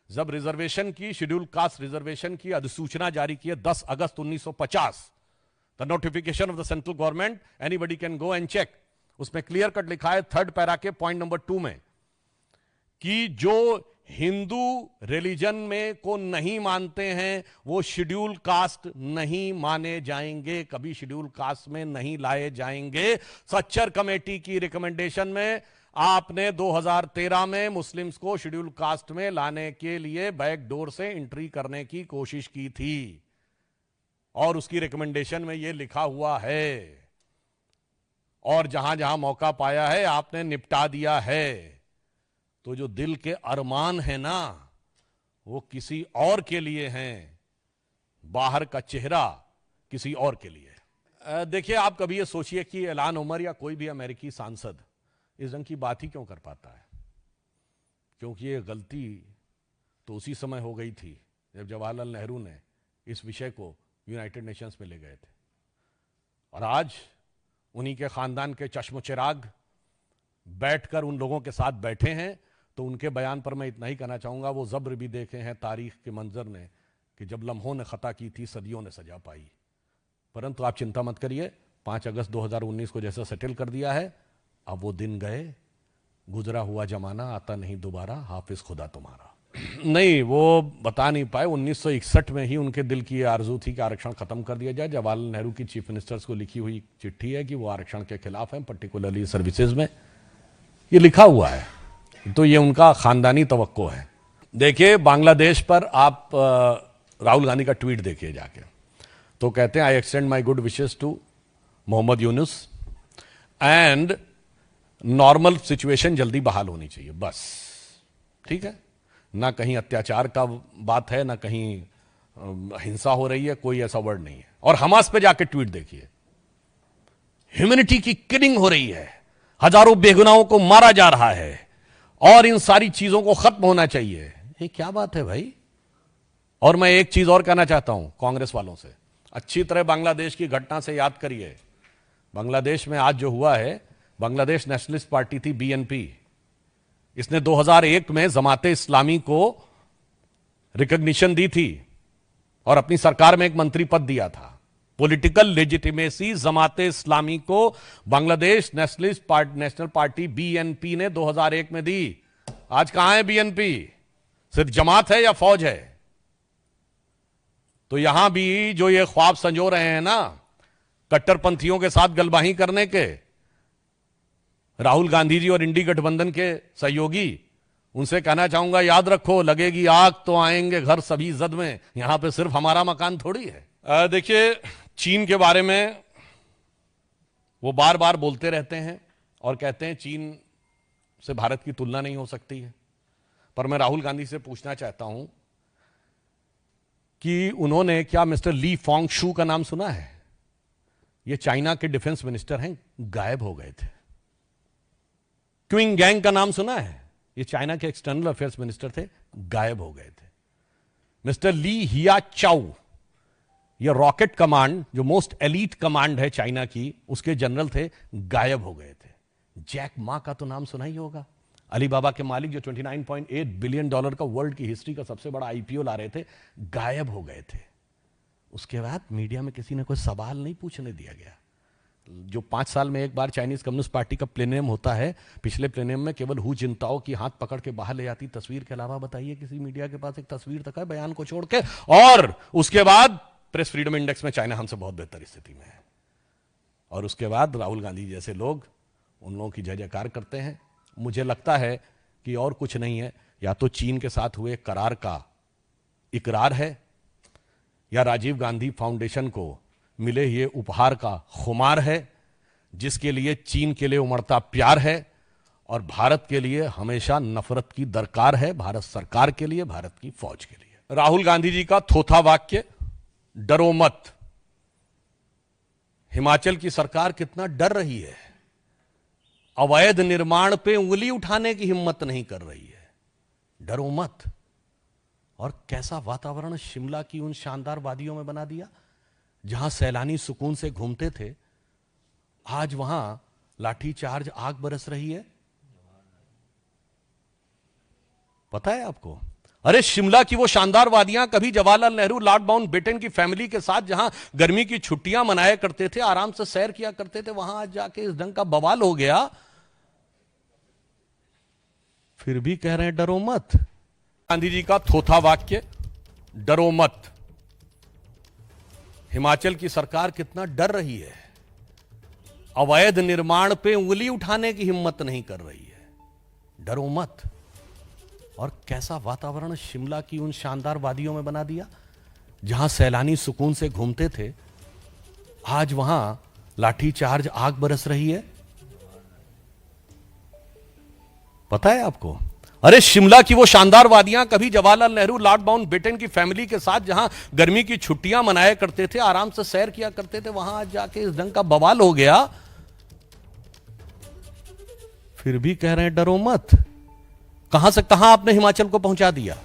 जब रिजर्वेशन की, schedule caste reservation की अधिसूचना जारी की है 10 अगस्त 1950, the notification of the central government, anybody can go and check. उसमें क्लियर कट लिखा है 3rd पैरा के पॉइंट नंबर 2 में कि जो हिंदू रिलीजन में को नहीं मानते हैं वो शेड्यूल कास्ट नहीं माने जाएंगे, कभी शेड्यूल कास्ट में नहीं लाए जाएंगे। सच्चर कमेटी की रिकमेंडेशन में आपने 2013 में मुस्लिम्स को शेड्यूल कास्ट में लाने के लिए बैक डोर से एंट्री करने की कोशिश की थी और उसकी रिकमेंडेशन में यह लिखा हुआ है, और जहां जहां मौका पाया है आपने निपटा दिया है। तो जो दिल के अरमान है ना वो किसी और के लिए हैं, बाहर का चेहरा किसी और के लिए। देखिए, आप कभी ये सोचिए कि इल्हान उमर या कोई भी अमेरिकी सांसद इस ढंग की बात ही क्यों कर पाता है, क्योंकि ये गलती तो उसी समय हो गई थी जब जवाहरलाल नेहरू ने इस विषय को यूनाइटेड नेशंस में ले गए थे, और आज उन्हीं के खानदान के चश्म चिराग बैठकर उन लोगों के साथ बैठे हैं। तो उनके बयान पर मैं इतना ही कहना चाहूंगा, वो जब्र भी देखे हैं तारीख के मंजर ने कि जब लम्हों ने खता की थी सदियों ने सजा पाई। परंतु आप चिंता मत करिए, 5 अगस्त 2019 को जैसा सेटल कर दिया है, अब वो दिन गए, गुजरा हुआ जमाना आता नहीं दोबारा, हाफिज खुदा तुम्हारा। नहीं, वो बता नहीं पाए। 1961 में ही उनके दिल की आरजू थी कि आरक्षण खत्म कर दिया जाए। जवाहरलाल नेहरू की चीफ मिनिस्टर्स को लिखी हुई चिट्ठी है कि वो आरक्षण के खिलाफ हैं, पर्टिकुलरली सर्विसेज में, ये लिखा हुआ है। तो ये उनका खानदानी तवक्को है। देखिए, बांग्लादेश पर आप राहुल गांधी का ट्वीट देखिए जाके, तो कहते हैं I extend my good wishes to Mohammad Yunus and normal situation जल्दी बहाल होनी चाहिए, बस। ठीक है, ना कहीं अत्याचार का बात है, ना कहीं हिंसा हो रही है, कोई ऐसा वर्ड नहीं है। और हमास पे जाके ट्वीट देखिए, ह्यूमैनिटी की किलिंग हो रही है, हजारों बेगुनाहों को मारा जा रहा है और इन सारी चीजों को खत्म होना चाहिए। ये क्या बात है भाई। और मैं एक चीज और कहना चाहता हूं कांग्रेस वालों से, अच्छी तरह बांग्लादेश की घटना से याद करिए। बांग्लादेश में आज जो हुआ है, बांग्लादेश नेशनलिस्ट पार्टी थी बीएनपी, इसने 2001 में जमाते इस्लामी को रिकॉग्निशन दी थी और अपनी सरकार में एक मंत्री पद दिया था। पॉलिटिकल लेजिटिमेसी जमाते इस्लामी को बांग्लादेश नेशनल पार्टी बीएनपी ने 2001 में दी। आज कहां है बीएनपी? सिर्फ जमात है या फौज है? तो यहां भी जो ये ख्वाब संजो रहे हैं ना कट्टरपंथियों के साथ गलबाही करने के, राहुल गांधी जी और इंडी गठबंधन के सहयोगी, उनसे कहना चाहूंगा याद रखो, लगेगी आग तो आएंगे घर सभी जद में। यहां पे सिर्फ हमारा मकान थोड़ी है। देखिए, चीन के बारे में वो बार बार बोलते रहते हैं और कहते हैं चीन से भारत की तुलना नहीं हो सकती है। पर मैं राहुल गांधी से पूछना चाहता हूं कि उन्होंने क्या मिस्टर ली फॉन्ग शू का नाम सुना है? ये चाइना के डिफेंस मिनिस्टर हैं, गायब हो गए थे। क्विंग गैंग का नाम सुना है? ये चाइना के एक्सटर्नल अफेयर्स मिनिस्टर थे, गायब हो गए थे। मिस्टर ली हिया चाउ, ये रॉकेट कमांड जो मोस्ट एलीट कमांड है चाइना की, उसके जनरल थे, गायब हो गए थे। जैक मा का तो नाम सुना ही होगा, अलीबाबा के मालिक जो $29.8 बिलियन का वर्ल्ड की हिस्ट्री का सबसे बड़ा आईपीओ ला रहे थे, गायब हो गए थे। उसके बाद मीडिया में किसी ने कोई सवाल नहीं पूछने दिया गया। जो 5 साल में एक बार चाइनीज कम्युनिस्ट पार्टी का प्लेनियम होता है, पिछले प्लेनियम में केवल हु जिनताओ की हाथ पकड़ के बाहर ले जाती तस्वीर के अलावा बताइए किसी मीडिया के पास एक तस्वीर तक है बयान को छोड़ के? और उसके बाद प्रेस फ्रीडम इंडेक्स में चाइना हमसे बहुत बेहतर स्थिति में है। और उसके बाद राहुल गांधी जैसे लोग उन लोगों की जय जयकार करते हैं। मुझे लगता है कि और कुछ नहीं है, या तो चीन के साथ हुए करार का इकरार है, या राजीव गांधी फाउंडेशन को मिले ये उपहार का खुमार है, जिसके लिए चीन के लिए उमड़ता प्यार है और भारत के लिए हमेशा नफरत की दरकार है, भारत सरकार के लिए, भारत की फौज के लिए। राहुल गांधी जी का थोथा वाक्य, डरो मत। हिमाचल की सरकार कितना डर रही है, अवैध निर्माण पे उंगली उठाने की हिम्मत नहीं कर रही है। डरो मत। और कैसा वातावरण शिमला की उन शानदार वादियों में बना दिया जहां सैलानी सुकून से घूमते थे, आज वहां लाठीचार्ज, आग बरस रही है। पता है आपको, अरे शिमला की वो शानदार वादियां, कभी जवाहरलाल नेहरू लॉर्ड माउंटबेटन की फैमिली के साथ जहां गर्मी की छुट्टियां मनाया करते थे, आराम से सैर किया करते थे, वहां आज जाके इस ढंग का बवाल हो गया, फिर भी कह रहे हैं डरो मत। गांधी जी का थोथा वाक्य, डरो मत। हिमाचल की सरकार कितना डर रही है, अवैध निर्माण पे उंगली उठाने की हिम्मत नहीं कर रही है, डरो मत। और कैसा वातावरण शिमला की उन शानदार वादियों में बना दिया, जहां सैलानी सुकून से घूमते थे, आज वहां लाठीचार्ज, आग बरस रही है। पता है आपको? अरे शिमला की वो शानदार वादियां, कभी जवाहरलाल नेहरू लॉर्ड माउंटबेटन की फैमिली के साथ जहां गर्मी की छुट्टियां मनाया करते थे, आराम से सैर किया करते थे, वहां आज जाके इस ढंग का बवाल हो गया, फिर भी कह रहे हैं डरो मत। कहां से कहां आपने हिमाचल को पहुंचा दिया।